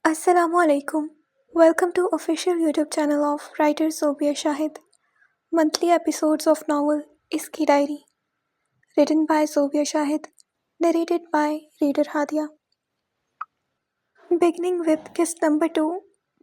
Assalamu alaikum. Welcome to official YouTube channel of writer Zobia Shahid. Monthly episodes of novel Iski Diary. Written by Zobia Shahid. Narrated by reader Hadia. Beginning with Kiss number 2.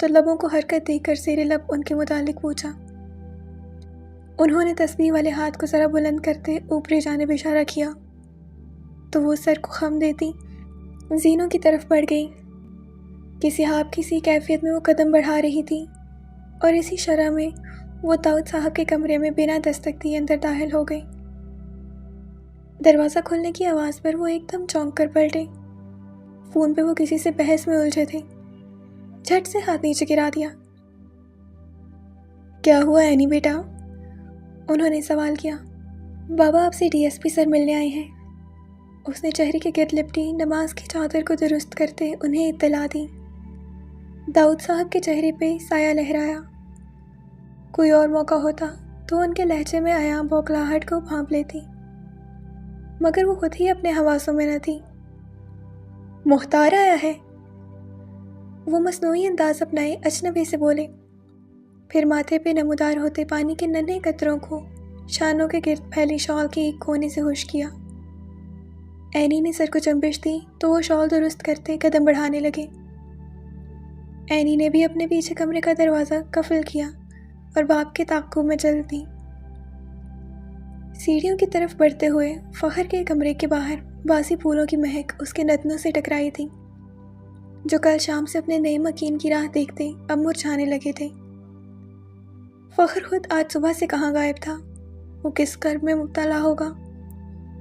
تو لبوں کو حرکت دے کر زیر لب ان کے متعلق پوچھا۔ انہوں نے تسبیح والے ہاتھ کو ذرا بلند کرتے اوپری جانب اشارہ کیا تو وہ سر کو خم دیتی زینوں کی طرف بڑھ گئی۔ کسی ہاپ کسی کیفیت میں وہ قدم بڑھا رہی تھی اور اسی شرح میں وہ داؤد صاحب کے کمرے میں بنا دستک دیے اندر داخل ہو گئی۔ دروازہ کھلنے کی آواز پر وہ ایک دم چونک کر پلٹے۔ فون پہ وہ کسی سے بحث میں الجھے تھے۔ جھٹ سے ہاتھ نیچے گرا دیا۔ کیا ہوا اینی بیٹا؟ انہوں نے سوال کیا۔ بابا آپ سے ڈی ایس پی سر ملنے آئے ہیں۔ اس نے چہرے کے گرد لپٹی نماز کی چادر کو درست کرتے انہیں اطلاع دی۔ داؤد صاحب کے چہرے پہ سایہ لہرایا۔ کوئی اور موقع ہوتا تو ان کے لہجے میں عیاں بوکھلاہٹ کو بھانپ لیتی، مگر وہ خود ہی اپنے حواسوں میں نہ تھی۔ مختار آیا ہے؟ وہ مصنوعی انداز اپنائے اجنبی سے بولے، پھر ماتھے پہ نمودار ہوتے پانی کے ننھے قطروں کو شانوں کے گرد پھیلی شال کے ایک کونے سے خشک کیا۔ اینی نے سر کو جنبش دی تو وہ شال درست کرتے قدم بڑھانے لگے۔ اینی نے بھی اپنے پیچھے کمرے کا دروازہ قفل کیا اور باپ کے تعاقب میں چل دی۔ سیڑھیوں کی طرف بڑھتے ہوئے فخر کے کمرے کے باہر باسی پھولوں کی مہک اس کے نتنوں سے ٹکرائی تھی، جو کل شام سے اپنے نئے مکین کی راہ دیکھتے اب مرجھانے لگے تھے۔ فخر خود آج صبح سے کہاں غائب تھا؟ وہ کس کرب میں مبتلا ہوگا؟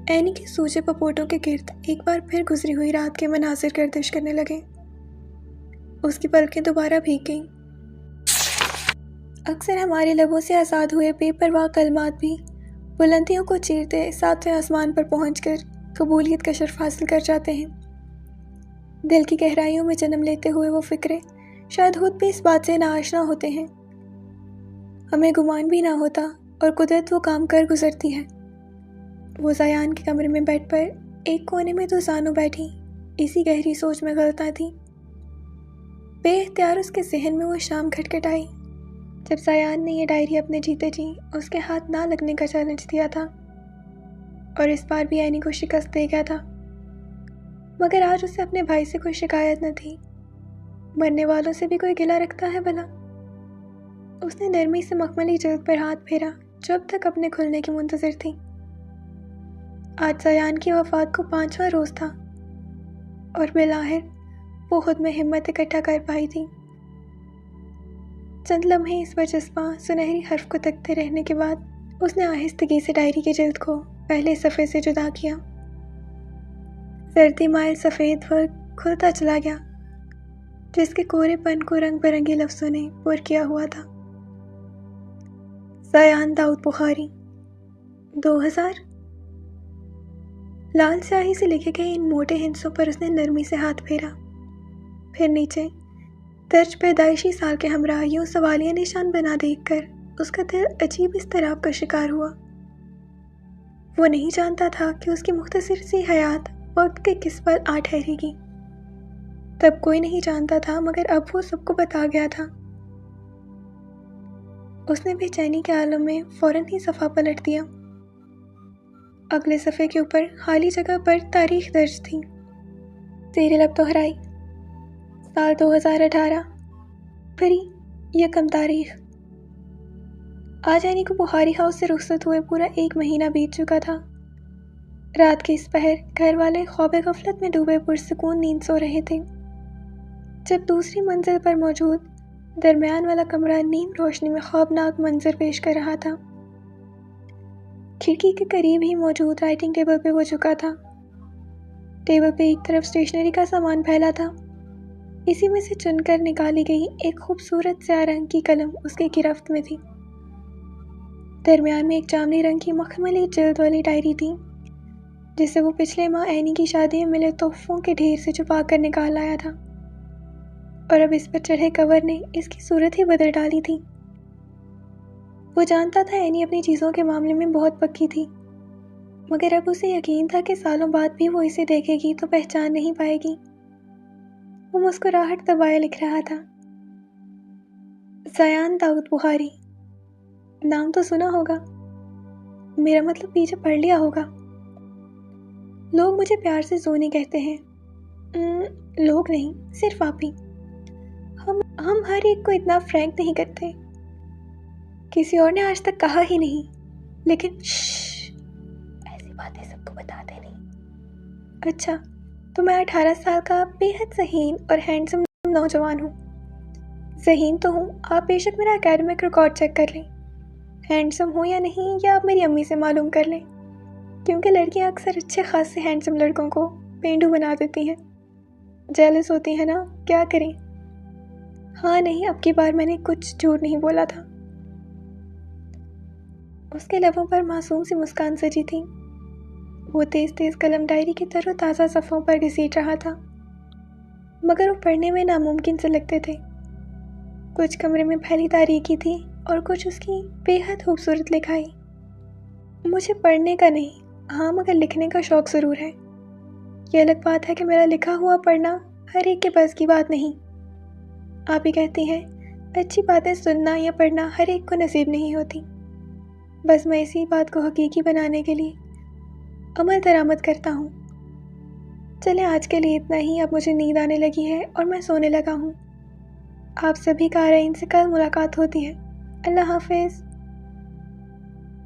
اینی کے سوجے پپوٹوں کے گرد ایک بار پھر گزری ہوئی رات کے مناظر گردش کرنے لگے۔ اس کی پلکیں دوبارہ بھیگ گئیں۔ اکثر ہمارے لبوں سے آزاد ہوئے بے پرواہ کلمات بھی بلندیوں کو چیرتے ساتویں آسمان پر پہنچ کر قبولیت کا شرف حاصل کر جاتے ہیں۔ دل کی گہرائیوں میں جنم لیتے ہوئے وہ فکرے شاید خود بھی اس بات سے ناآشنا ہوتے ہیں۔ ہمیں گمان بھی نہ ہوتا اور قدرت وہ کام کر گزرتی ہے۔ وہ زیان کے کمرے میں بیٹھ پر ایک کونے میں تو زانو بیٹھی اسی گہری سوچ میں غلطاں تھی۔ بے اختیار اس کے ذہن میں وہ شام کھٹکھٹائی جب زیان نے یہ ڈائری اپنے جیتے جی اس کے ہاتھ نہ لگنے کا چیلنج دیا تھا، اور اس بار بھی اینی کو شکست دے گیا تھا۔ مگر آج اسے اپنے بھائی سے کوئی شکایت نہ تھی۔ مرنے والوں سے بھی کوئی گلہ رکھتا ہے بھلا؟ اس نے نرمی سے مخملی جلد پر ہاتھ پھیرا جو اب تک اپنے کھلنے کی منتظر تھی۔ آج زیان کی وفات کو 5واں روز تھا اور بالآخر وہ خود میں ہمت اکٹھا کر پائی تھی۔ چند لمحے اس برجسپاں سنہری حرف کو تکتے رہنے کے بعد اس نے آہستگی سے ڈائری کے جلد کو پہلے صفحے سے جدا کیا۔ زردی مائل سفید ورق کھلتا چلا گیا جس کے کورے پن کو رنگ برنگی لفظوں نے پر کیا ہوا تھا۔ زیان داؤد بخاری 2000۔ لال سیاہی سے لکھے گئے ان موٹے ہندسوں پر اس نے نرمی سے ہاتھ پھیرا، پھر نیچے درج پیدائشی سال کے ہمراہ یوں سوالیہ نشان بنا دیکھ کر اس کا دل عجیب اضطراب کا شکار ہوا۔ وہ نہیں جانتا تھا کہ اس کی مختصر سی حیات وقت کے کس پل آ ٹھہرے گی۔ تب کوئی نہیں جانتا تھا مگر اب وہ سب کو بتا گیا تھا۔ اس نے بے چینی کے عالم میں فوراً ہی صفحہ پلٹ دیا۔ اگلے صفحے کے اوپر خالی جگہ پر تاریخ درج تھی۔ زیر لب دہرائی، سال 2018، پھری 1 تاریخ۔ آج اینی کو بخاری ہاؤس سے رخصت ہوئے پورا 1 مہینہ بیت چکا تھا۔ رات کے اس پہر گھر والے خواب غفلت میں ڈوبے پرسکون نیند سو رہے تھے، جب دوسری منزل پر موجود درمیان والا کمرہ نیم روشنی میں خوابناک منظر پیش کر رہا تھا۔ کھڑکی کے قریب ہی موجود رائٹنگ ٹیبل پہ وہ جھکا تھا۔ ٹیبل پہ ایک طرف اسٹیشنری کا سامان پھیلا تھا، اسی میں سے چن کر نکالی گئی ایک خوبصورت سیاہ رنگ کی قلم اس کی گرفت میں تھی۔ درمیان میں ایک جامنی رنگ کی مخملی جلد والی ڈائری تھی جسے وہ پچھلے ماہ اینی کی شادی میں ملے تحفوں کے ڈھیر سے چھپا کر نکال لایا تھا، اور اب اس پر چڑھے کور نے اس کی صورت ہی بدل ڈالی تھی۔ وہ جانتا تھا اینی اپنی چیزوں کے معاملے میں بہت پکی تھی، مگر اب اسے یقین تھا کہ سالوں بعد بھی وہ اسے دیکھے گی تو پہچان نہیں پائے گی۔ وہ مسکراہٹ دبائے لکھ رہا تھا، زیان داؤد بخاری۔ نام تو سنا ہوگا، میرا مطلب پیچھے پڑھ لیا ہوگا۔ لوگ مجھے پیار سے زونی کہتے ہیں۔ لوگ نہیں، صرف آپ ہی۔ ہم ہر ایک کو اتنا فرینک نہیں کرتے. کسی اور نے آج تک کہا ہی نہیں. لیکن ایسی باتیں سب کو بتاتے نہیں. اچھا، تو میں 18 سال کا بے حد ذہین اور ہینڈسم نوجوان ہوں. ذہین تو ہوں، آپ بے شک میرا اکیڈمک ریکارڈ چیک کر لیں. ہینڈسم ہوں یا نہیں یہ آپ میری امی سے معلوم کر لیں، کیونکہ لڑکیاں اکثر اچھے خاصے ہینڈسم لڑکوں کو پینڈو بنا دیتی ہیں. جیلس ہوتی ہیں نا، کیا کریں. ہاں نہیں، اب کی بار میں نے کچھ جھوٹ نہیں بولا تھا. اس کے لبوں پر معصوم سی مسکان سجی تھی. وہ تیز تیز قلم ڈائری کی تر و تازہ صفحوں پر گھسیٹ رہا تھا، مگر وہ پڑھنے میں ناممکن سے لگتے تھے. کچھ کمرے میں پھیلی تاریکی تھی اور کچھ اس کی بے حد خوبصورت لکھائی. مجھے پڑھنے کا نہیں، ہاں مگر لکھنے کا شوق ضرور ہے. یہ الگ بات ہے کہ میرا لکھا ہوا پڑھنا ہر ایک کے بس کی بات نہیں. آپ ہی کہتی ہیں اچھی باتیں سننا یا پڑھنا ہر ایک کو نصیب نہیں ہوتی. بس میں اسی بات کو حقیقی بنانے کے لیے عمل درآمد کرتا ہوں. چلیں آج کے لیے اتنا ہی. اب مجھے نیند آنے لگی ہے اور میں سونے لگا ہوں. آپ سبھی قارئین سے کل ملاقات ہوتی ہے. اللہ حافظ.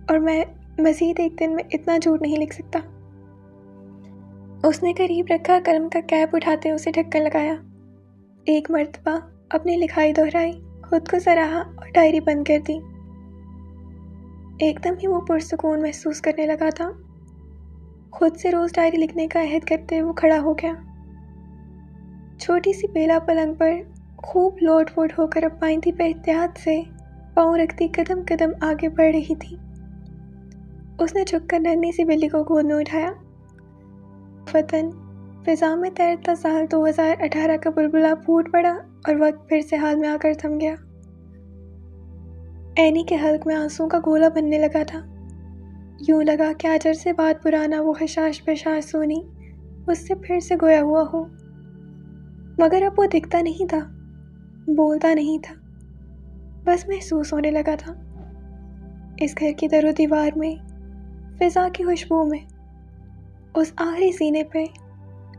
اور میں مزید ایک دن میں اتنا جھوٹ نہیں لکھ سکتا. اس نے قریب رکھا قلم کا کیپ اٹھاتے اسے ڈھکن لگایا. ایک مرتبہ اپنی لکھائی دہرائی، خود کو سراہا اور ڈائری بند کر دی. ایک دم ہی وہ پرسکون محسوس کرنے لگا تھا. خود سے روز ڈائری لکھنے کا عہد کرتے وہ کھڑا ہو گیا. چھوٹی سی بیلا پلنگ پر خوب لوٹ ووٹ ہو کر اب پائنتی پہ احتیاط سے پاؤں رکھتی قدم قدم آگے بڑھ رہی تھی. اس نے جھک کر ننھی سی بلی کو گود میں اٹھایا. فتن فضا میں تیرتا سال 2018 کا بلبلا پھوٹ پڑا اور وقت پھر سے حال میں آ کر تھم گیا. اینی کے حلق میں آنسوں کا گولا بننے لگا تھا. یوں لگا کہ آج عرصے بعد پرانا وہ حشاش بشاش سونی اس سے پھر سے گویا ہوا ہو. مگر اب وہ دکھتا نہیں تھا، بولتا نہیں تھا، بس محسوس ہونے لگا تھا. اس گھر کی در و دیوار میں، فضا کی خوشبو میں، اس آخری سینے پہ،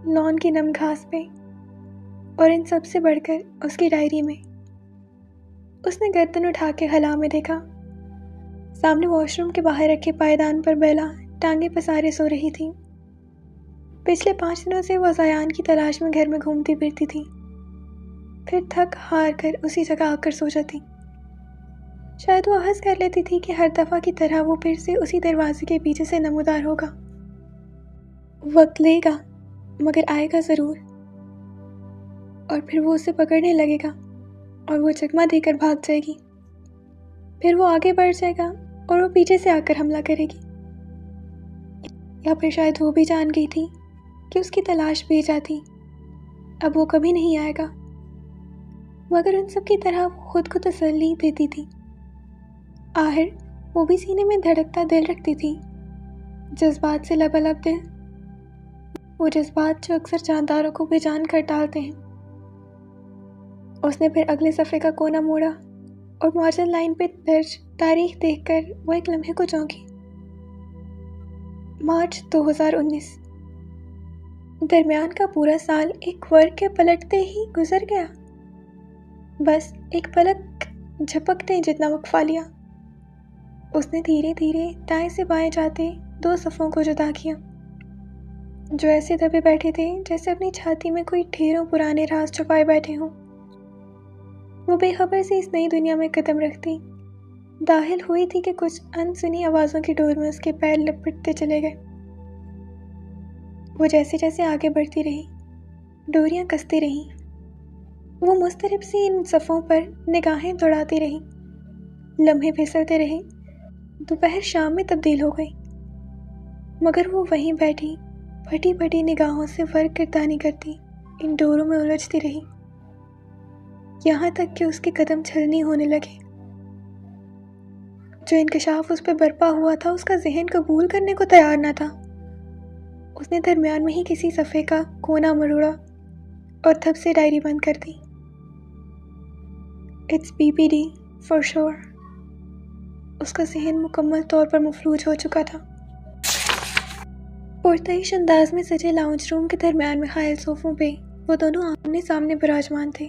لان کی نم گھاس پہ، اور ان سب سے بڑھ کر اس کی ڈائری میں. اس نے گردن اٹھا کے خلا میں دیکھا. سامنے واش روم کے باہر رکھے پائیدان پر بیلا ٹانگیں پسارے سو رہی تھی. پچھلے 5 دنوں سے وہ زیان کی تلاش میں گھر میں گھومتی پھرتی تھی، پھر تھک ہار کر اسی جگہ آ کر سو جاتی. شاید وہ حس کر لیتی تھی کہ ہر دفعہ کی طرح وہ پھر سے اسی دروازے کے پیچھے سے نمودار ہوگا. وقت لے گا مگر آئے گا ضرور، اور پھر وہ اسے پکڑنے لگے گا اور وہ چکما دے کر بھاگ جائے گی. پھر وہ آگے بڑھ جائے گا اور وہ پیچھے سے آ کر حملہ کرے گی. یا پھر شاید وہ بھی جان گئی تھی کہ اس کی تلاش بے جا تھی، اب وہ کبھی نہیں آئے گا. مگر ان سب کی طرح وہ خود کو تسلی دیتی تھی. آخر وہ بھی سینے میں دھڑکتا دل رکھتی تھی، جذبات سے لبالب دل، وہ جذبات جو اکثر جانداروں کو بے جان کر ڈالتے ہیں. اس نے پھر اگلے صفحے کا کونا موڑا اور مارجن لائن پہ درج تاریخ دیکھ کر وہ ایک لمحے کو چونکی. مارچ 2019. درمیان کا پورا سال ایک ورق کے پلٹتے ہی گزر گیا. بس ایک پلک جھپکنے جتنا وقفہ لیا. اس نے دھیرے دھیرے دائیں سے بائیں جاتے 2 صفوں کو جدا کیا، جو ایسے دبے بیٹھے تھے جیسے اپنی چھاتی میں کوئی ڈھیروں پرانے راز چھپائے بیٹھے ہوں. وہ بے خبر سے اس نئی دنیا میں قدم رکھتی داخل ہوئی تھی کہ کچھ انسنی آوازوں کی ڈور میں اس کے پیر لپٹتے چلے گئے. وہ جیسے جیسے آگے بڑھتی رہی، ڈوریاں کستی رہیں. وہ مضطرب سی ان صفوں پر نگاہیں دوڑاتی رہی. لمحے پھسلتے رہے، دوپہر شام میں تبدیل ہو گئی، مگر وہ وہیں بیٹھی پھٹی پھٹی نگاہوں سے ورق گردانی کرتی ان ڈوروں میں الجھتی رہی، یہاں تک کہ اس کے قدم چھلنی ہونے لگے. جو انکشاف اس پہ برپا ہوا تھا اس کا ذہن قبول کرنے کو تیار نہ تھا. اس نے درمیان میں ہی کسی صفحے کا کونا مروڑا اور تھپ سے ڈائری بند کر دی. It's BPD for sure. اس کا ذہن مکمل طور پر مفلوج ہو چکا تھا. پرتعیش انداز میں سجے لاؤنج روم کے درمیان میں قائل صوفوں پہ وہ دونوں آمنے سامنے براجمان تھے.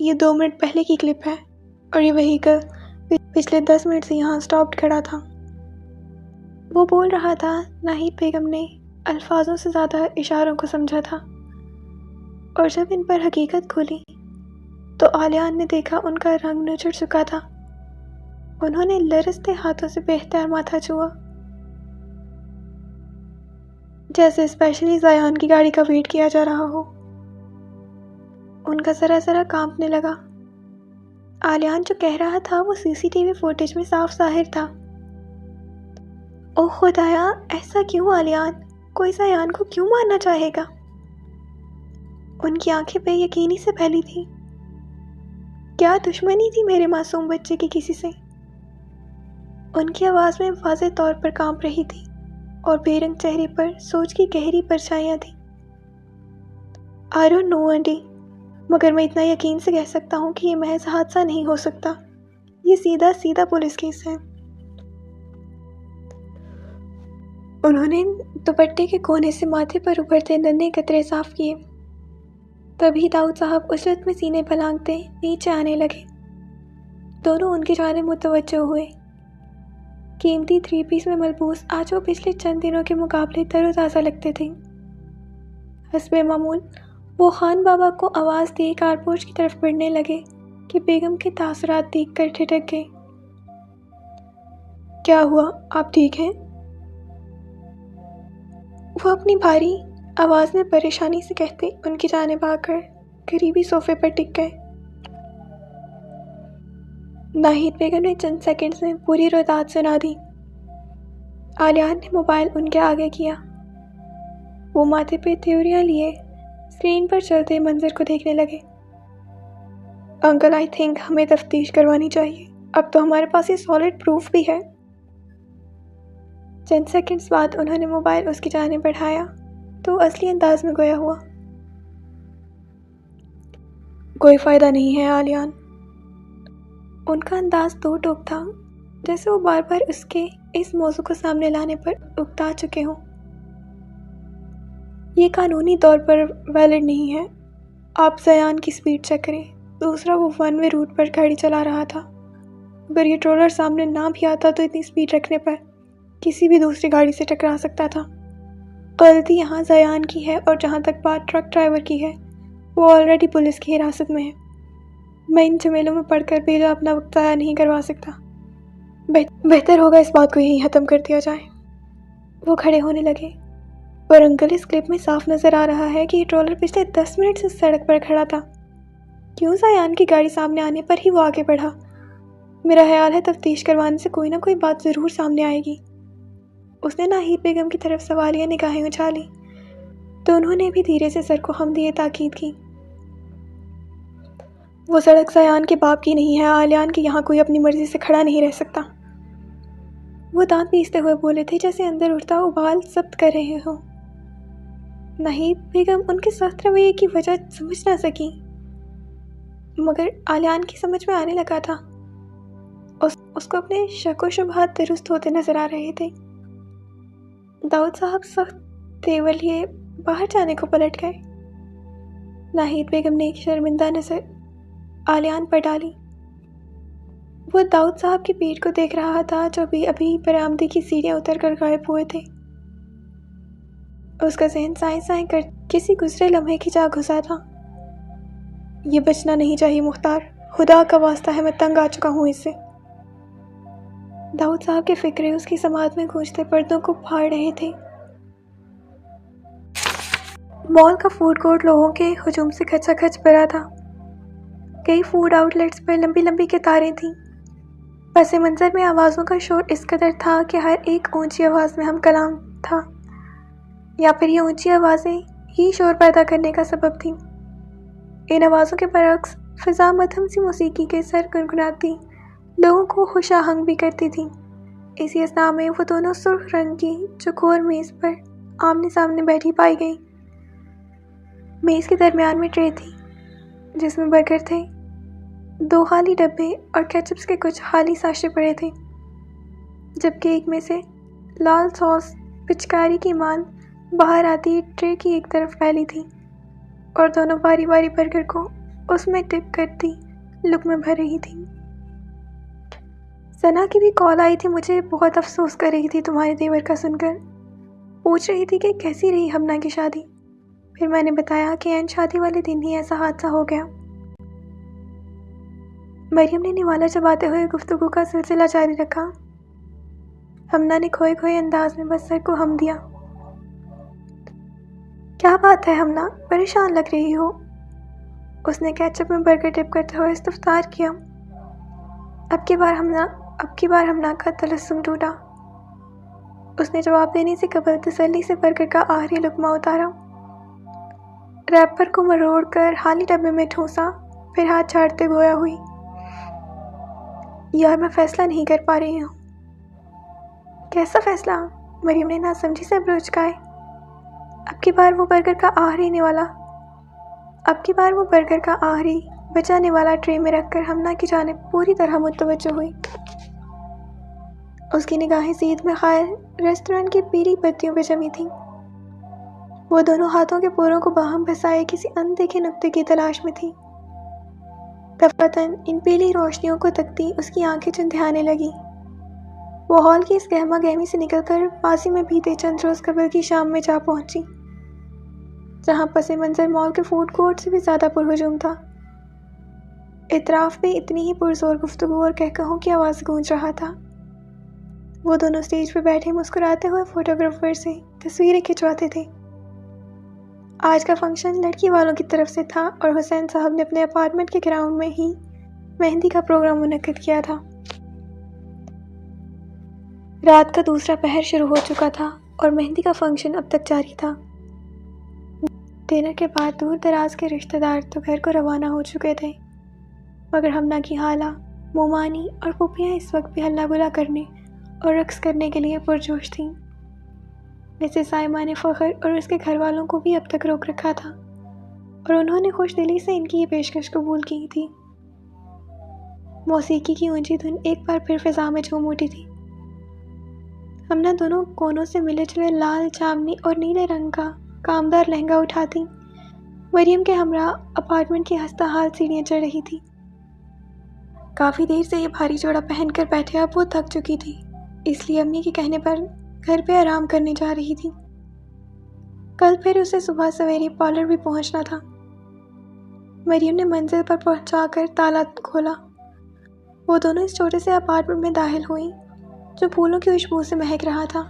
یہ 2 منٹ پہلے کی کلپ ہے اور یہ وہیکل پچھلے 10 منٹ سے یہاں اسٹاپڈ کھڑا تھا۔ وہ بول رہا تھا۔ ناہید بیگم نے الفاظوں سے زیادہ اشاروں کو سمجھا تھا، اور جب ان پر حقیقت کھلی تو آلیان نے دیکھا ان کا رنگ نچڑ چکا تھا۔ انہوں نے لرزتے ہاتھوں سے بے اختیار ماتھا چھوا، جیسے اسپیشلی زیان کی گاڑی کا ویٹ کیا جا رہا ہو۔ ان کا ذرا ذرا کانپنے لگا۔ آلیان جو کہہ رہا تھا وہ سی سی ٹی وی فوٹیج میں صاف ظاہر تھا۔ اوہ خدایا، ایسا کیوں آلیان؟ کوئی زیان کو کیوں مارنا چاہے گا؟ ان کی آنکھیں بے یقینی سے پھیلی تھی۔ کیا دشمنی تھی میرے معصوم بچے کی کسی سے؟ ان کی آواز میں واضح طور پر کانپ رہی تھی اور بے رنگ چہرے پر سوچ کی گہری پرچھائیاں تھیں۔ I don't know آنٹی، مگر میں اتنا یقین سے کہہ سکتا ہوں کہ یہ محض حادثہ نہیں ہو سکتا، یہ سیدھا پولیس کیس ہے۔ انہوں نے دوپٹے کے کونے سے ماتھے پر ابھرتے ننھے قطرے صاف کیے۔ تبھی داؤد صاحب اجلت میں سینے پھلانگتے نیچے آنے لگے۔ دونوں ان کی جانب متوجہ ہوئے۔ قیمتی 3 پیس میں ملبوس آج وہ پچھلے چند دنوں کے مقابلے تر و تازہ لگتے تھے۔ حسب معمول وہ خان بابا کو آواز دیے کار پورچ کی طرف بڑھنے لگے کہ بیگم کے تاثرات دیکھ کر ٹھٹک گئے۔ کیا ہوا، آپ ٹھیک ہیں؟ وہ اپنی بھاری آواز میں پریشانی سے کہتے ان کی جانب آ کر قریبی صوفے پر ٹک گئے۔ ناہید بیگم نے چند سیکنڈز میں پوری روایت سنا دی۔ آلیان نے موبائل ان کے آگے کیا۔ وہ ماتھے پہ تھیوریاں لیے اسکرین پر چلتے منظر کو دیکھنے لگے۔ انکل آئی تھنک ہمیں تفتیش کروانی چاہیے، اب تو ہمارے پاس یہ سالڈ پروف بھی ہے۔ چند سیکنڈز بعد انہوں نے موبائل اس کی جانب بڑھایا تو اصلی انداز میں گویا ہوا۔ کوئی فائدہ نہیں ہے آلیان۔ ان کا انداز دو ٹوک تھا، جیسے وہ بار بار اس کے اس موضوع کو سامنے لانے پر اکتا چکے ہوں۔ یہ قانونی طور پر ویلڈ نہیں ہے۔ آپ زیان کی سپیڈ چیک کریں۔ دوسرا، وہ 1 وے روٹ پر گاڑی چلا رہا تھا۔ اگر یہ ٹرولر سامنے نہ بھی آتا تو اتنی سپیڈ رکھنے پر کسی بھی دوسری گاڑی سے ٹکرا سکتا تھا۔ غلطی یہاں زیان کی ہے، اور جہاں تک بات ٹرک ڈرائیور کی ہے، وہ آلریڈی پولیس کی حراست میں ہے۔ میں ان جھمیلوں میں پڑھ کر بیجا اپنا وقت ضائع نہیں کروا سکتا۔ بہتر ہوگا اس بات کو یہیں ختم کر دیا جائے۔ وہ کھڑے ہونے لگے۔ پر انکل، اس کلپ میں صاف نظر آ رہا ہے کہ یہ ٹرولر پچھلے 10 منٹ سے سڑک پر کھڑا تھا۔ کیوں زیان کی گاڑی سامنے آنے پر ہی وہ آگے بڑھا؟ میرا خیال ہے تفتیش کروانے سے کوئی نہ کوئی بات ضرور سامنے آئے گی۔ اس نے ناہید بیگم کی طرف سوالیہ نگاہیں اچھالی تو انہوں نے بھی دھیرے سے سر کو خم دیے تاکید کی۔ وہ سڑک زیان کے باپ کی نہیں ہے آلیان، کہ یہاں کوئی اپنی مرضی سے کھڑا نہیں رہ سکتا۔ وہ دانت پیستے ہوئے بولے تھے جیسے اندر اٹھتا ابال ضبط کر رہے ہوں۔ ناہید بیگم ان کے سخت رویے کی وجہ سمجھ نہ سکی، مگر آلیان کی سمجھ میں آنے لگا تھا۔ اس کو اپنے شک و شبہات درست ہوتے نظر آ رہے تھے۔ داؤد صاحب سخت تیور لیے باہر جانے کو پلٹ گئے۔ ناہید بیگم نے ایک شرمندہ نظر آلیان پر ڈالی۔ وہ داؤد صاحب کی پیٹھ کو دیکھ رہا تھا جو بھی ابھی برآمدی کی سیڑھیاں اتر کر غائب ہوئے تھے۔ اس کا ذہن سائیں سائیں کر کسی گزرے لمحے کی جا گھسا تھا۔ یہ بچنا نہیں چاہیے مختار، خدا کا واسطہ ہے، میں تنگ آ چکا ہوں اس سے۔ داؤد صاحب کے فکرے اس کی سماعت میں گونجتے پردوں کو پھاڑ رہے تھے۔ مال کا فوڈ کورٹ لوگوں کے ہجوم سے کھچا کھچ بھرا تھا۔ کئی فوڈ آؤٹ لیٹس پر لمبی لمبی قطاریں تھیں۔ پس منظر میں آوازوں کا شور اس قدر تھا کہ ہر ایک اونچی آواز میں ہم کلام تھا، یا پھر یہ اونچی آوازیں ہی شور پیدا کرنے کا سبب تھیں۔ ان آوازوں کے برعکس فضا مدھم سی موسیقی کے سر گنگناتی لوگوں کو خوش آہنگ بھی کرتی تھی۔ اسی اثناء میں وہ دونوں سرخ رنگ کی چوکور میز پر آمنے سامنے بیٹھی پائی گئیں۔ میز کے درمیان میں ٹرے تھی جس میں برگر تھے، 2 خالی ڈبے اور کیچپس کے کچھ خالی ساشے پڑے تھے، جبکہ ایک میں سے لال ساس پچکاری کی مان باہر آتی ٹرے کی ایک طرف پھیلی تھی، اور دونوں باری باری برگر کو اس میں ٹپ کرتی لک میں بھر رہی تھی۔ ثنا کی بھی کال آئی تھی، مجھے بہت افسوس کر رہی تھی تمہارے دیور کا سن کر، پوچھ رہی تھی کہ کیسی رہی ہمنا کی شادی۔ پھر میں نے بتایا کہ این شادی والے دن ہی ایسا حادثہ ہو گیا۔ مریم نے نوالا چباتے ہوئے گفتگو کا سلسلہ جاری رکھا۔ ہمنا نے کھوئے کھوئے انداز میں بس سر کو ہم دیا۔ کیا بات ہے ہمنا، پریشان لگ رہی ہو؟ اس نے کیچپ میں برگر ڈپ کرتے ہوئے استفسار کیا۔ اب کی بار ہمنا کا تلسم ٹوٹا۔ اس نے جواب دینے سے قبل تسلی سے برگر کا آخری لقمہ اتارا، ریپر کو مروڑ کر خالی ڈبے میں ٹھونسا، پھر ہاتھ چھاڑتے گویا ہوئی، یار میں فیصلہ نہیں کر پا رہی ہوں۔ کیسا فیصلہ؟ مریم نے ناسمجھی سے ابرو چکائے۔ اب کی بار وہ برگر کا آخری بچانے والا ٹرے میں رکھ کر ہمنا کی جانب پوری طرح متوجہ ہوئی۔ اس کی نگاہیں سیدھ میں قائل ریسٹورانٹ کی پیلی بتیوں پہ جمی تھیں۔ وہ دونوں ہاتھوں کے پوروں کو باہم پھنسائے کسی اندیکھے نقطے کی تلاش میں تھی۔ دفعتاً ان پیلی روشنیوں کو تکتی اس کی آنکھیں چندھیانے لگیں۔ وہ ہال کی اس گہما گہمی سے نکل کر پاسی میں بیتے چند روز قبل کی شام میں جا پہنچی، جہاں پس منظر مال کے فوڈ کورٹ سے بھی زیادہ پرہجوم تھا۔ اطراف پہ اتنی ہی پرزور گفتگو اور کہکہوں کی آواز گونج رہا تھا۔ وہ دونوں اسٹیج پہ بیٹھے مسکراتے ہوئے فوٹوگرافر سے تصویریں کھنچواتے تھے۔ آج کا فنکشن لڑکی والوں کی طرف سے تھا اور حسین صاحب نے اپنے اپارٹمنٹ کے گراؤنڈ میں ہی مہندی کا پروگرام منعقد کیا تھا۔ رات کا دوسرا پہر شروع ہو چکا تھا اور مہندی کا فنکشن اب تک جاری تھا۔ ڈنر کے بعد دور دراز کے رشتہ دار تو گھر کو روانہ ہو چکے تھے، مگر ہمنا کی خالہ، مومانی اور پھوپھیاں اس وقت بھی ہلہ گلا کرنے اور رقص کرنے کے لیے پرجوش تھیں۔ مسز سائمہ نے فخر اور اس کے گھر والوں کو بھی اب تک روک رکھا تھا اور انہوں نے خوش دلی سے ان کی یہ پیشکش قبول کی تھی۔ موسیقی کی اونچی دھن ایک بار پھر فضا میں جھوم اٹھی تھی۔ ہمنا دونوں کونوں سے ملے جلے لال جامنی اور نیلے رنگ کا کامدار لہنگا اٹھاتی مریم کے ہمراہ اپارٹمنٹ کی ہستہ حال سیڑھیاں چڑھ رہی تھی۔ کافی دیر سے یہ بھاری جوڑا پہن کر بیٹھے اب وہ تھک چکی تھی، اس لیے امی کے کہنے پر گھر پہ آرام کرنے جا رہی تھی۔ کل پھر اسے صبح سویرے پارلر بھی پہنچنا تھا۔ مریم نے منزل پر پہنچا کر تالا کھولا۔ وہ دونوں اس چھوٹے سے اپارٹمنٹ میں داخل ہوئیں جو پھولوں کی خوشبو سے مہک رہا تھا۔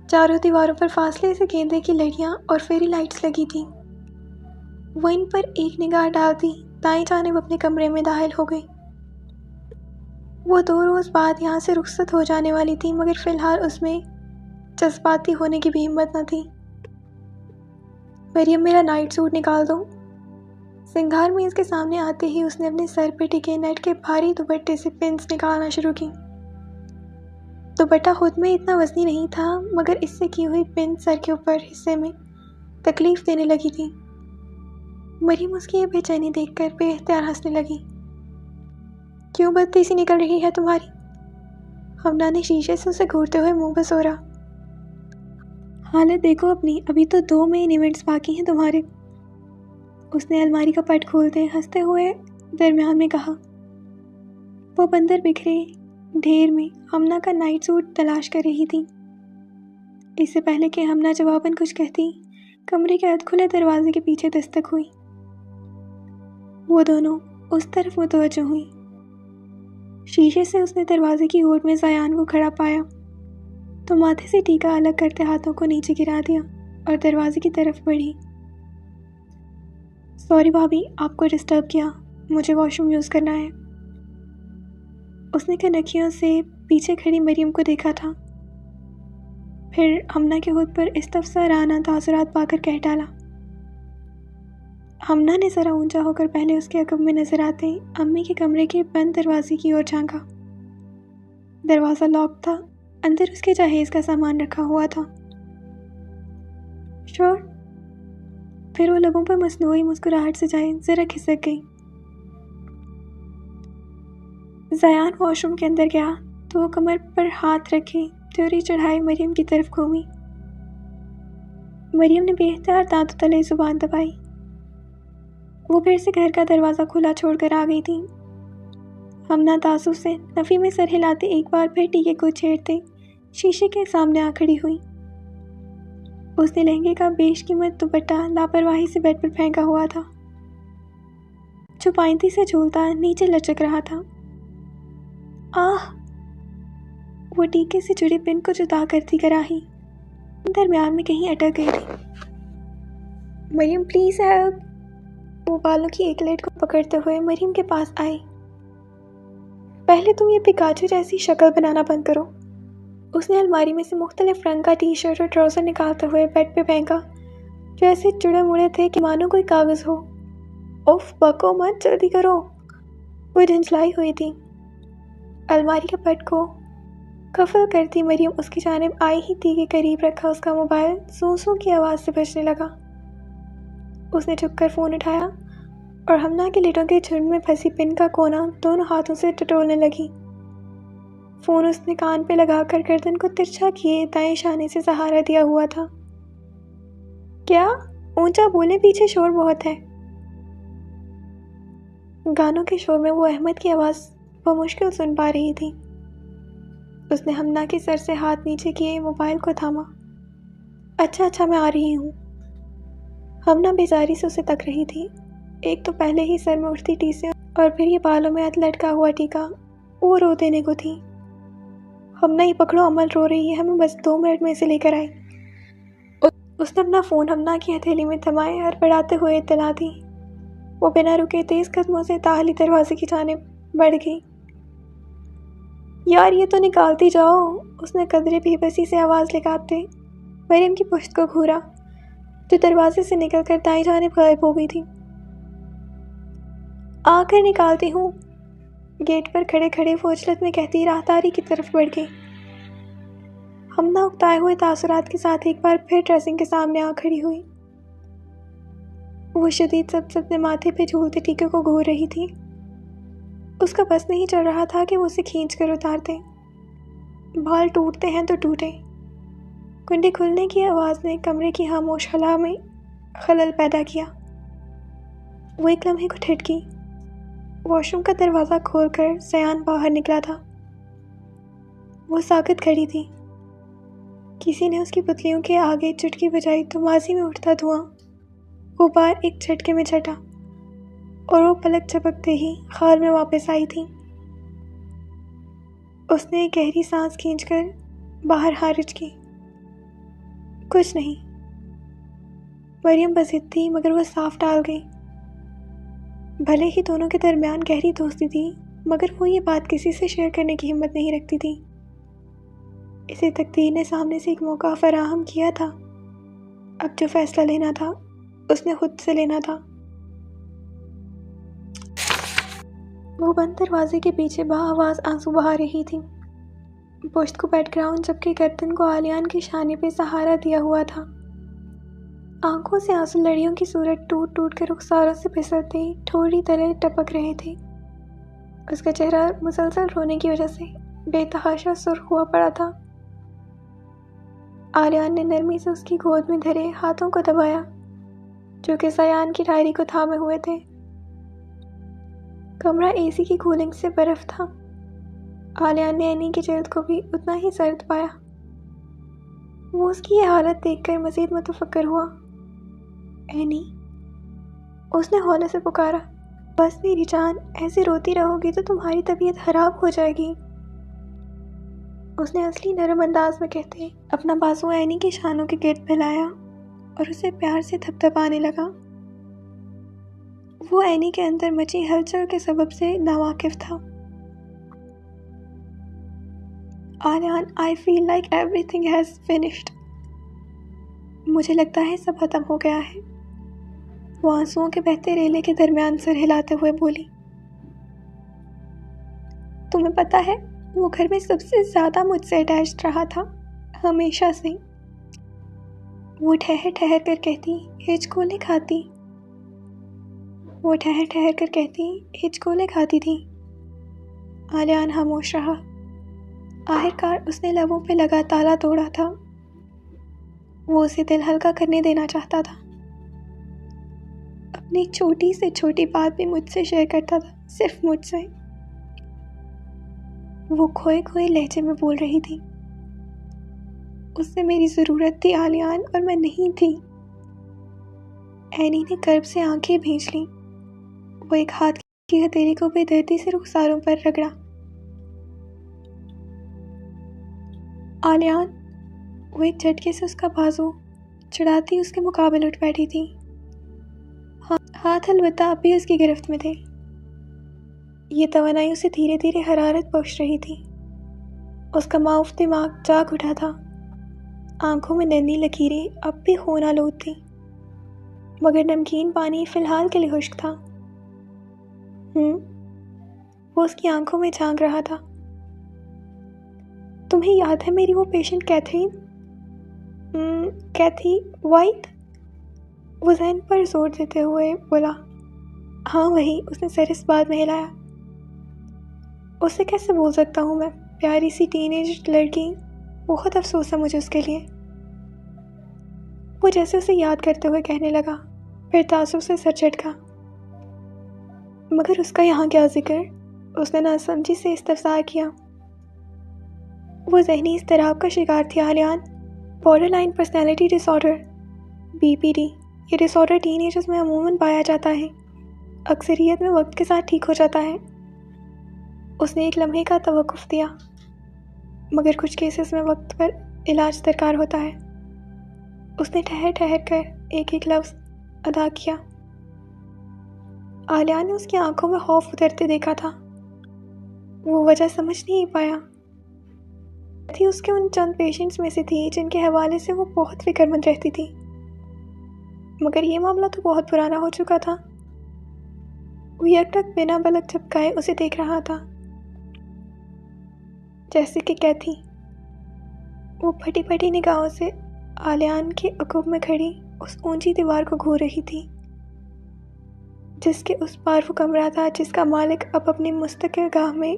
چاروں دیواروں پر فاصلے سے گیندے کی لڑیاں اور فیری لائٹس لگی تھیں۔ وہ ان پر ایک نگاہ ڈالتی دائیں جانب اپنے کمرے میں داخل ہو گئی۔ وہ 2 روز بعد یہاں سے رخصت ہو جانے والی تھی، مگر فی الحال اس میں جذباتی ہونے کی بھی ہمت نہ تھی۔ مریم میرا نائٹ سوٹ نکال دو۔ سنگھار میز کے سامنے آتے ہی اس نے اپنے سر پہ ٹکے نیٹ کے بھاری دوپٹے سے پنس نکالنا شروع کی۔ دوپٹہ خود میں اتنا وزنی نہیں تھا، مگر اس سے کی ہوئی پن سر کے اوپر حصے میں تکلیف دینے لگی تھی۔ مریم اس کی یہ بے چینی دیکھ کر بے اختیار ہنسنے لگی۔ کیوں بدتی سی نکل رہی ہے تمہاری؟ ہمنا نے شیشے سے اسے گھورتے ہوئے منہ بسورا۔ حالت دیکھو اپنی، ابھی تو 2 مین ایونٹس باقی ہیں تمہارے۔ اس نے الماری کا پٹ کھولتے ہنستے ہوئے درمیان میں کہا۔ وہ بندر بکھرے ڈھیر میں ہمنا کا نائٹ سوٹ تلاش کر رہی تھی۔ اس سے پہلے کہ ہمنا جواباً کچھ کہتی، کمرے کے ادھ کھلے دروازے کے پیچھے دستک ہوئی۔ وہ دونوں اس طرف متوجہ ہوئی۔ شیشے سے اس نے دروازے کی اوٹ میں زیان کو کھڑا پایا تو ماتھے سے ٹیکا الگ کرتے ہاتھوں کو نیچے گرا دیا اور دروازے کی طرف بڑھی۔ سوری بھابھی، آپ کو ڈسٹرب کیا، مجھے واش روم یوز کرنا ہے۔ اس نے کنکھیوں سے پیچھے کھڑی مریم کو دیکھا تھا، پھر ہمنا کے ہونٹ پر استفسارانہ تاثرات پا کر کہہ ڈالا۔ ہمنا نے ذرا اونچا ہو کر پہلے اس کے عقب میں نظر آتے امی کے کمرے کے بند دروازے کی اور جھانکا۔ دروازہ لاک تھا، اندر اس کے جہیز کا سامان رکھا ہوا تھا۔ شور؟ پھر وہ لبوں پر مصنوعی مسکراہٹ سے جائے ذرا کھسک گئی۔ زیان واش روم کے اندر گیا تو وہ کمر پر ہاتھ رکھے تیوری چڑھائے مریم کی طرف گھومی۔ مریم نے بے اختیار دانتوں تلے زبان دبائی۔ وہ پھر سے گھر کا دروازہ کھلا چھوڑ کر آ گئی تھی۔ ہمنا تاسو سے نفی میں سر ہلاتے ایک بار پھر ٹیکے کو چھیڑتے شیشے کے سامنے آ کھڑی ہوئی۔ اس نے لہنگے کا بیش قیمت دوپٹہ لاپرواہی سے بیڈ پر پھینکا ہوا تھا، جو پائنتی سے جھولتا نیچے لچک رہا تھا۔ آہ! وہ ٹیکے سے جڑی پن کو جدا کرتی کراہی درمیان میں کہیں اٹک گئی تھی۔ مریم پلیز ہیلپ! وہ بالوں کی ایک لٹ کو پکڑتے ہوئے مریم کے پاس آئی۔ پہلے تم یہ پکاچو جیسی شکل بنانا بند کرو۔ اس نے الماری میں سے مختلف رنگ کا ٹی شرٹ اور ٹراؤزر نکالتے ہوئے بیڈ پہ پھینکا، جو ایسے چڑے مڑے تھے کہ مانو کوئی کاغذ ہو۔ اوف بکو مت، جلدی کرو! وہ جھنجھلائی ہوئی تھی۔ الماری کے پٹ کو قفل کرتی مریم اس کی جانب آئی ہی تھی کہ قریب رکھا اس کا موبائل سوں سوں کی آواز سے بجنے لگا۔ اس نے جھک کر فون اٹھایا اور ہمنا کے لٹوں کے جھنڈ میں پھنسی پن کا کونا دونوں ہاتھوں سے ٹٹولنے لگی۔ فون اس نے کان پہ لگا کر گردن کو ترچھا کیے دائیں شانے سے سہارا دیا ہوا تھا۔ کیا؟ اونچا بولے، پیچھے شور بہت ہے۔ گانوں کے شور میں وہ احمد کی آواز بمشکل سن پا رہی تھی۔ اس نے ہمنا کے سر سے ہاتھ نیچے کیے موبائل کو تھاما۔ اچھا میں آ رہی ہوں۔ ہمنا بیزاری سے اسے تک رہی تھی۔ ایک تو پہلے ہی سر میں اٹھتی ٹیسیں اور پھر یہ بالوں میں لٹکا ہوا ٹیکا، وہ رو دینے کو تھی۔ ہمنا یہ پکڑو، عمل رو رہی ہے، ہمیں بس 2 منٹ میں اسے لے کر آئی۔ اس نے اپنا فون ہمنا کی ہتھیلی میں تھمائے اور بڑھاتے ہوئے اطلاع دی۔ وہ بنا رکے تیز قدموں سے تاحلی دروازے کی جانب بڑھ گئی۔ یار یہ تو نکالتی جاؤ! اس نے قدرے بے بسی سے آواز لگاتے مریم کی پشت کو گھورا، جو دروازے سے نکل کر دائیں جانب غائب ہو گئی تھی۔ آ کر نکالتی ہوں، گیٹ پر کھڑے کھڑے وہ عجلت میں کہتی راہداری کی طرف بڑھ گئی۔ ہمنا اکتائے ہوئے تاثرات کے ساتھ ایک بار پھر ڈریسنگ کے سامنے آ کھڑی ہوئی۔ وہ شدید سبزے ماتھے پہ جھولتے ٹیکے کو گھور رہی تھی۔ اس کا بس نہیں چل رہا تھا کہ وہ اسے کھینچ کر اتار دے۔ بال ٹوٹتے ہیں تو ٹوٹے۔ کنڈی کھلنے کی آواز نے کمرے کی خاموش خلا میں خلل پیدا کیا۔ وہ ایک لمحے کو ٹھٹکی۔ واش روم کا دروازہ کھول کر سیان باہر نکلا تھا۔ وہ ساکت کھڑی تھی۔ کسی نے اس کی پتلیوں کے آگے چٹکی بجائی تو ماضی میں اٹھتا دھواں غبار ایک جھٹکے میں چھٹا اور وہ پلک جھپکتے ہی خال میں واپس آئی تھی۔ اس نے ایک گہری سانس کھینچ کر باہر خارج کی۔ کچھ نہیں۔ مریم بضد تھی مگر وہ صاف ٹال گئی۔ بھلے ہی دونوں کے درمیان گہری دوستی تھی مگر وہ یہ بات کسی سے شیئر کرنے کی ہمت نہیں رکھتی تھی۔ اسے تقدیر نے سامنے سے ایک موقع فراہم کیا تھا۔ اب جو فیصلہ لینا تھا اس نے خود سے لینا تھا۔ وہ بند دروازے کے پیچھے بآواز آنسو بہا رہی تھی، پشت کو بیک گراؤنڈ جبکہ گردن کو آلیان کے شانے پہ سہارا دیا ہوا تھا۔ آنکھوں سے آنسو لڑیوں کی صورت ٹوٹ ٹوٹ کر رخساروں سے پھسلتے ٹھوڑی تلے ٹپک رہے تھے۔ اس کا چہرہ مسلسل رونے کی وجہ سے بے تحاشا سرخ ہوا پڑا تھا۔ آلیان نے نرمی سے اس کی گود میں دھرے ہاتھوں کو دبایا جو کہ سیان کی ڈائری کو تھامے ہوئے تھے۔ کمرہ اے سی کی کولنگ سے برف تھا۔ آلیان نے اینی کی جلد کو بھی اتنا ہی سرد پایا۔ وہ اس کی یہ حالت دیکھ کر مزید متفکر ہوا۔ اینی، اس نے ہولے سے پکارا، بس میری جان، ایسے روتی رہو گی تو تمہاری طبیعت خراب ہو جائے گی۔ اس نے اصلی نرم انداز میں کہتے اپنا بازو اینی کے شانوں کے گرد پھیلایا اور اسے پیار سے تھپتھپانے لگا۔ وہ اینی کے اندر مچی ہلچل کے سبب سے ناواقف تھا۔ آلیان، I feel like everything has finished۔ مجھے لگتا ہے سب ختم ہو گیا ہے۔ وہ آنسوؤں کے بہتے ریلے کے درمیان سر ہلاتے ہوئے بولی۔ تمہیں پتہ ہے وہ گھر میں سب سے زیادہ مجھ سے اٹیچڈ رہا تھا، ہمیشہ سے۔ وہ ٹھہر ٹھہر کر کہتی ہچکولے کھاتی۔ وہ ٹھہر ٹھہر کر کہتی ہچکولے کھاتی تھی۔ آلیان خاموش رہا۔ آخرکار اس نے لبوں پہ لگا تالا توڑا تھا۔ وہ اسے دل ہلکا کرنے دینا چاہتا تھا۔ اب اپنی چھوٹی سے چھوٹی بات بھی مجھ سے شیئر کرتا تھا، صرف مجھ سے۔ وہ کھوئے کھوئے لہجے میں بول رہی تھی۔ اس سے میری ضرورت تھی آلیان، اور میں نہیں تھی۔ اینی نے کرب سے آنکھیں بھیج لیں۔ وہ ایک ہاتھ کی ہتھیلی کو بے دردی سے رخساروں پر رگڑا۔ آلیان، وہ ایک جھٹکے سے اس کا بازو چڑھاتی اس کے مقابل اٹھ بیٹھی تھی۔ ہاتھ البتہ اب بھی اس کی گرفت میں تھے۔ یہ توانائی اسے دھیرے دھیرے حرارت بخش رہی تھی۔ اس کا معاف دماغ جاگ اٹھا تھا۔ آنکھوں میں ننھی لکیریں اب بھی خون آلود تھیں، مگر نمکین پانی فی الحال کے لیے خشک تھا۔ وہ اس کی آنکھوں میں جھانک رہا تھا۔ تمہیں یاد ہے میری وہ پیشنٹ کیتھرین؟ کیتھی وائٹ؟ وہ ذہن پر زور دیتے ہوئے بولا۔ ہاں وہی، اس نے سر اس بات میں ہلایا۔ اسے کیسے بھول سکتا ہوں میں، پیاری سی ٹین ایج لڑکی، بہت افسوس ہے مجھے اس کے لیے۔ وہ جیسے اسے یاد کرتے ہوئے کہنے لگا، پھر تاثر سے سر جھٹکا۔ مگر اس کا یہاں کیا ذکر؟ اس نے ناسمجھی سے استفسار کیا۔ وہ ذہنی اضطراب کا شکار تھی آلیان، بارڈر لائن پرسنالٹی ڈس آرڈر، BPD۔ یہ ڈس آرڈر ٹین ایجرز میں عموماً پایا جاتا ہے، اکثریت میں وقت کے ساتھ ٹھیک ہو جاتا ہے۔ اس نے ایک لمحے کا توقف دیا، مگر کچھ کیسز میں وقت پر علاج درکار ہوتا ہے۔ اس نے ٹھہر ٹھہر کر ایک ایک لفظ ادا کیا۔ آلیان نے اس کی آنکھوں میں خوف اترتے دیکھا تھا۔ وہ وجہ سمجھ نہیں پایا تھی۔ اس کے ان چند پیشنٹس میں سے تھی جن کے حوالے سے وہ بہت فکر مند رہتی تھی، مگر یہ معاملہ تو بہت پرانا ہو چکا تھا۔ وہ یک ٹک بنا پلک جھپکائے اسے دیکھ رہا تھا، جیسے کہ کیتھی۔ وہ پھٹی پھٹی نگاہوں سے آلیان کے عقب میں کھڑی اس اونچی دیوار کو گھور رہی تھی، جس کے اس پار وہ کمرہ تھا جس کا مالک اب اپنی مستقل گاہ میں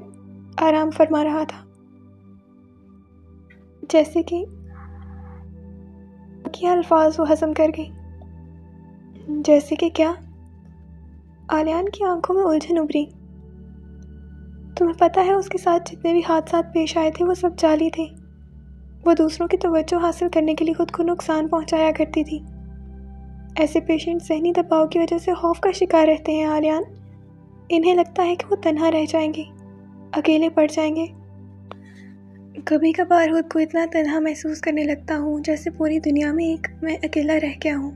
آرام فرما رہا تھا۔ جیسے کہ کیا الفاظ وہ ہضم کر گئی۔ جیسے کہ کیا؟ آلیان کی آنکھوں میں الجھن ابھری۔ تمہیں پتہ ہے اس کے ساتھ جتنے بھی حادثات پیش آئے تھے وہ سب جعلی تھے۔ وہ دوسروں کی توجہ حاصل کرنے کے لیے خود کو نقصان پہنچایا کرتی تھی۔ ایسے پیشنٹ ذہنی دباؤ کی وجہ سے خوف کا شکار رہتے ہیں آلیان۔ انہیں لگتا ہے کہ وہ تنہا رہ جائیں گے، اکیلے پڑ جائیں گے۔ کبھی کبھار خود کو اتنا تنہا محسوس کرنے لگتا ہوں جیسے پوری دنیا میں ایک میں اکیلا رہ گیا ہوں۔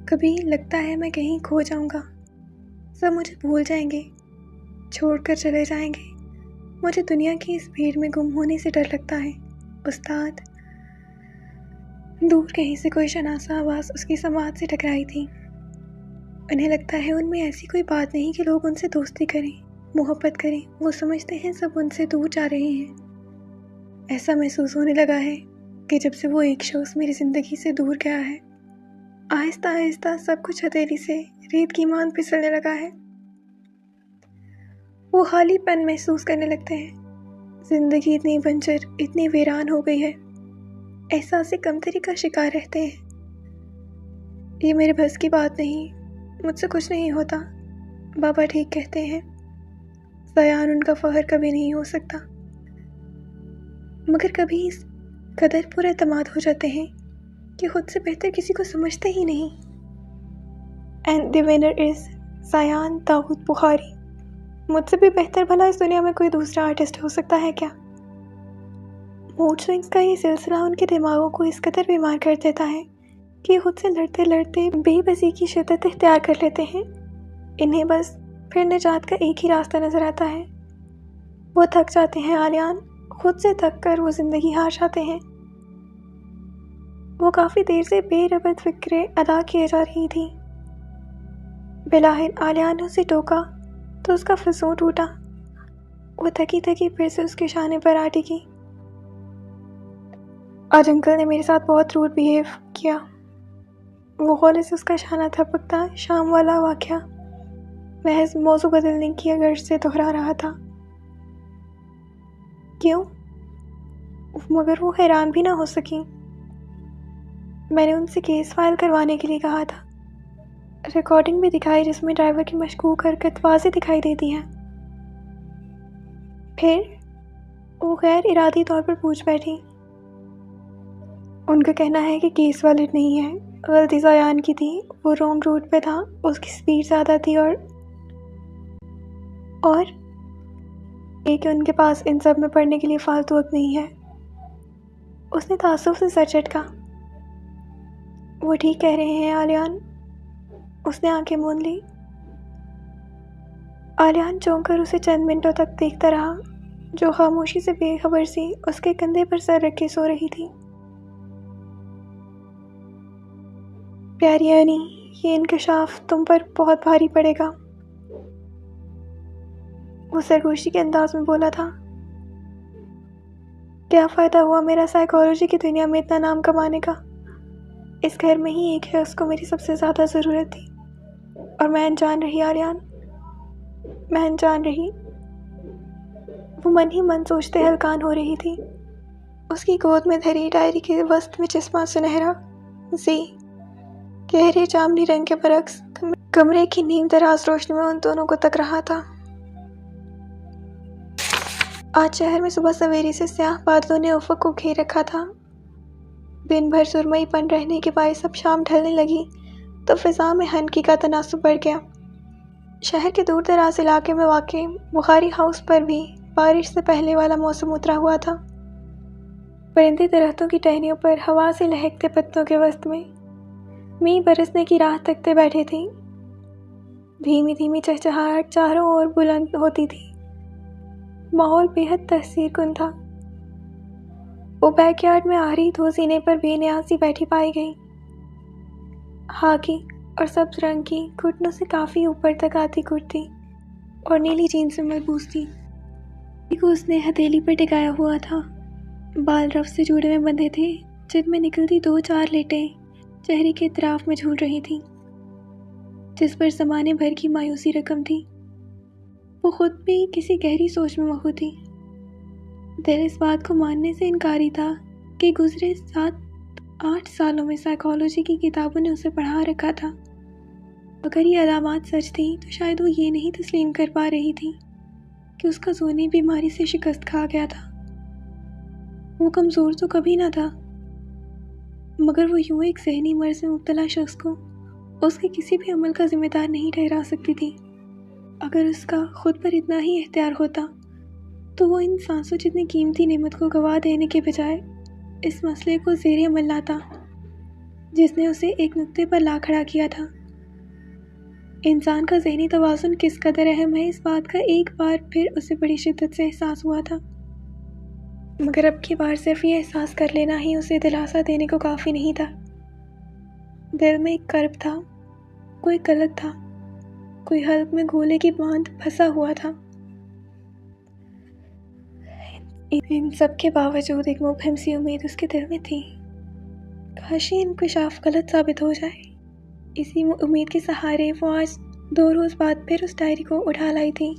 کبھی لگتا ہے میں کہیں کھو جاؤں گا، سب مجھے بھول جائیں گے، چھوڑ کر چلے جائیں گے۔ مجھے دنیا کی اس بھیڑ میں گم ہونے سے ڈر لگتا ہے۔ استاد، دور کہیں سے کوئی شناسہ آواز اس کی سماعت سے ٹکرائی تھی۔ انہیں لگتا ہے ان میں ایسی کوئی بات نہیں کہ لوگ ان سے دوستی کریں، محبت کریں۔ وہ سمجھتے ہیں سب ان سے دور جا رہے ہیں۔ ایسا محسوس ہونے لگا ہے کہ جب سے وہ ایک شخص میری زندگی سے دور گیا ہے، آہستہ آہستہ سب کچھ ہتھیلی سے ریت کی مانند پھسلنے لگا ہے۔ وہ خالی پن محسوس کرنے لگتے ہیں۔ زندگی اتنی بنجر، اتنی ویران ہو گئی ہے، احساس کمتری کا شکار رہتے ہیں۔ یہ میرے بس کی بات نہیں، مجھ سے کچھ نہیں ہوتا۔ بابا ٹھیک کہتے ہیں، زیان ان کا فخر کبھی نہیں ہو سکتا، مگر کبھی اس قدر پر اعتماد ہو جاتے ہیں کہ خود سے بہتر کسی کو سمجھتے ہی نہیں۔ اینڈ دی ونر از زیان داؤد بخاری۔ مجھ سے بھی بہتر بھلا اس دنیا میں کوئی دوسرا آرٹسٹ ہو سکتا ہے کیا؟ موڈ سوئنگز کا یہ سلسلہ ان کے دماغوں کو اس قدر بیمار کر دیتا ہے کہ خود سے لڑتے لڑتے بے بسی کی شدت اختیار کر لیتے ہیں۔ انہیں بس پھر نجات کا ایک ہی راستہ نظر آتا ہے۔ وہ تھک جاتے ہیں آلیان، خود سے تھک کر وہ زندگی ہار جاتے ہیں۔ وہ کافی دیر سے بے ربط فکریں ادا کیے جا رہی تھی۔ بلاخر آلیان نے اسے ٹوکا تو اس کا فضول ٹوٹا۔ وہ تھکی تھکی پھر سے اس کے شانے پر آ ٹکی۔ آج انکل نے میرے ساتھ بہت روڈ بیہیو کیا۔ وہ غصے سے اس کا شانہ تھپکتا شام والا واقعہ محض موضوع بدلنے کی غرض سے دہرا رہا تھا۔ کیوں؟ مگر وہ حیران بھی نہ ہو سکی۔ میں نے ان سے کیس فائل کروانے کے لیے کہا تھا۔ ریکارڈنگ بھی دکھائی جس میں ڈرائیور کی مشکوک حرکت واضح دکھائی دیتی ہے۔ پھر وہ غیر ارادی طور پر پوچھ بیٹھی۔ ان کا کہنا ہے کہ کیس والیٹ نہیں ہے، غلطی زیان کی تھی، وہ رونگ روٹ پہ تھا، اس کی سپیڈ زیادہ تھی اور یہ کہ ان کے پاس ان سب میں پڑھنے کے لیے فالتو وقت نہیں ہے۔ اس نے تعصب سے سر جھٹکا۔ وہ ٹھیک کہہ رہے ہیں آلیان۔ اس نے آنکھیں موند لی۔ آلیان چونک کر اسے چند منٹوں تک دیکھتا رہا، جو خاموشی سے بے خبر سی اس کے کندھے پر سر رکھ کے سو رہی تھی۔ پیاری اینی، یہ انکشاف تم پر بہت بھاری پڑے گا، وہ سرگوشی کے انداز میں بولا تھا۔ کیا فائدہ ہوا میرا سائیکالوجی کی دنیا میں اتنا نام کمانے کا؟ اس گھر میں ہی ایک شخص کو میری سب سے زیادہ ضرورت تھی، اور میں انجان رہی آلیان، میں انجان رہی۔ وہ من ہی من سوچتے ہلکان ہو رہی تھی۔ اس کی گود میں دھری ڈائری کے وسط میں چشمہ سنہرا زی گہرے جامنی رنگ کے برعکس کمرے کی نیم دراز روشنی میں ان دونوں کو تک رہا تھا۔ آج شہر میں صبح سویرے سے سیاہ بادلوں نے افق کو گھیر رکھا تھا۔ دن بھر سرمئی پن رہنے کے باعث اب شام ڈھلنے لگی تو فضا میں ہنکی کا تناسب بڑھ گیا۔ شہر کے دور دراز علاقے میں واقع بخاری ہاؤس پر بھی بارش سے پہلے والا موسم اترا ہوا تھا۔ پرندے درختوں کی ٹہنیوں پر ہوا سے لہکتے پتوں کے وسط میں میںہ برسنے کی راہ تکتے بیٹھے تھے۔ دھیمی دھیمی چہچہاہٹ چاروں اور بلند ہوتی تھی۔ ماحول بے حد تاثیر کن تھا۔ وہ بیک یارڈ میں آہری دو سینے پر بے نیازی بیٹھی پائی گئی۔ خاکی اور سبز رنگ کی گھٹنوں سے کافی اوپر تک آتی کرتی اور نیلی جینس میں ملبوس تھی۔ کو اس نے ہتھیلی پر ٹکایا ہوا تھا۔ بال رف سے جوڑے میں بندھے تھے جن میں نکلتی دو چار لیٹیں چہرے کے اطراف میں جھول رہی تھیں، جس پر زمانے بھر کی مایوسی رقم تھی۔ وہ خود بھی کسی گہری سوچ میں مخو تھی۔ دل اس بات کو ماننے سے انکاری تھا کہ گزرے 7-8 سالوں میں سائیکالوجی کی کتابوں نے اسے پڑھا رکھا تھا۔ اگر یہ علامات سچ تھیں تو شاید وہ یہ نہیں تسلیم کر پا رہی تھی کہ اس کا ذہنی بیماری سے شکست کھا گیا تھا۔ وہ کمزور تو کبھی نہ تھا، مگر وہ یوں ایک ذہنی مرض میں مبتلا شخص کو اس کے کسی بھی عمل کا ذمہ دار نہیں ٹھہرا سکتی تھی۔ اگر اس کا خود پر اتنا ہی اختیار ہوتا تو وہ ان سانسوں جتنی قیمتی نعمت کو گوا دینے کے بجائے اس مسئلے کو زیر عمل لاتا جس نے اسے ایک نقطے پر لا کھڑا کیا تھا۔ انسان کا ذہنی توازن کس قدر اہم ہے، اس بات کا ایک بار پھر اسے بڑی شدت سے احساس ہوا تھا، مگر اب کی بار صرف یہ احساس کر لینا ہی اسے دلاسا دینے کو کافی نہیں تھا۔ دل میں ایک کرب تھا، کوئی قلق تھا، کوئی حلق میں گولے کی مانند پھنسا ہوا تھا۔ ان سب کے باوجود ایک مبہم سی امید اس کے دل میں تھی، کاش یہ انکشاف غلط ثابت ہو جائے۔ اسی امید کے سہارے وہ آج 2 روز بعد پھر اس ڈائری کو اٹھا لائی تھی۔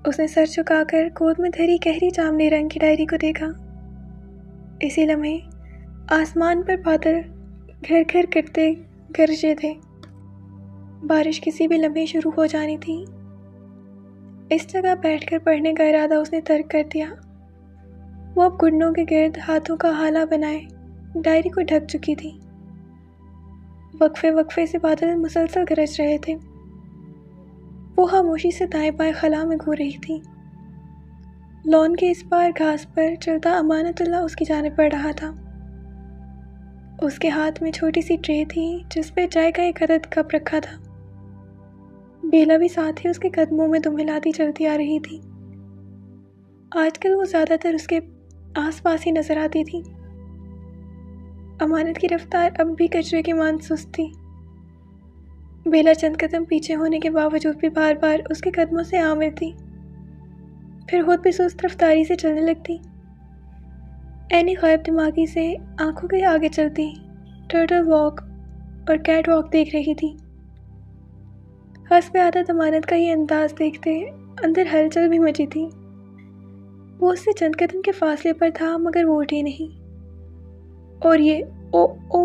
اس نے سر جھکا کر گود میں دھری گہری جامنی رنگ کی ڈائری کو دیکھا۔ اسی لمحے آسمان پر بادل گھر گھر کرتے گرجے تھے۔ بارش کسی بھی لمحے شروع ہو جانی تھی۔ اس جگہ بیٹھ کر پڑھنے کا ارادہ اس نے ترک کر دیا۔ وہ اب گھٹنوں کے گرد ہاتھوں کا ہالہ بنائے ڈائری کو ڈھک چکی تھی۔ وقفے وقفے سے بادل مسلسل گرج رہے تھے۔ وہ خاموشی سے دائیں بائیں خلا میں گھور رہی تھی۔ لان کے اس پار گھاس پر چلتا امانت اللہ اس کی جانب بڑھ رہا تھا۔ اس کے ہاتھ میں چھوٹی سی ٹرے تھی جس پہ چائے کا ایک عدد کپ رکھا تھا۔ بیلا بھی ساتھ ہی اس کے قدموں میں دم ہلاتی چلتی آ رہی تھی۔ آج کل وہ زیادہ تر اس کے آس پاس ہی نظر آتی تھی۔ امانت کی رفتار اب بھی کچرے کی مانند سست تھی۔ بیلا چند قدم پیچھے ہونے کے باوجود بھی بار بار اس کے قدموں سے آ ملتی، پھر خود بھی سست رفتاری سے چلنے لگتی۔ اینی غائب دماغی سے آنکھوں کے آگے چلتی ٹرٹل واک اور کیٹ واک دیکھ رہی تھی۔ حسب عادت امانت کا یہ انداز دیکھتے اندر ہلچل بھی مچی تھی۔ وہ اس سے چند قدم کے فاصلے پر تھا مگر وہ اٹھی نہیں، اور یہ او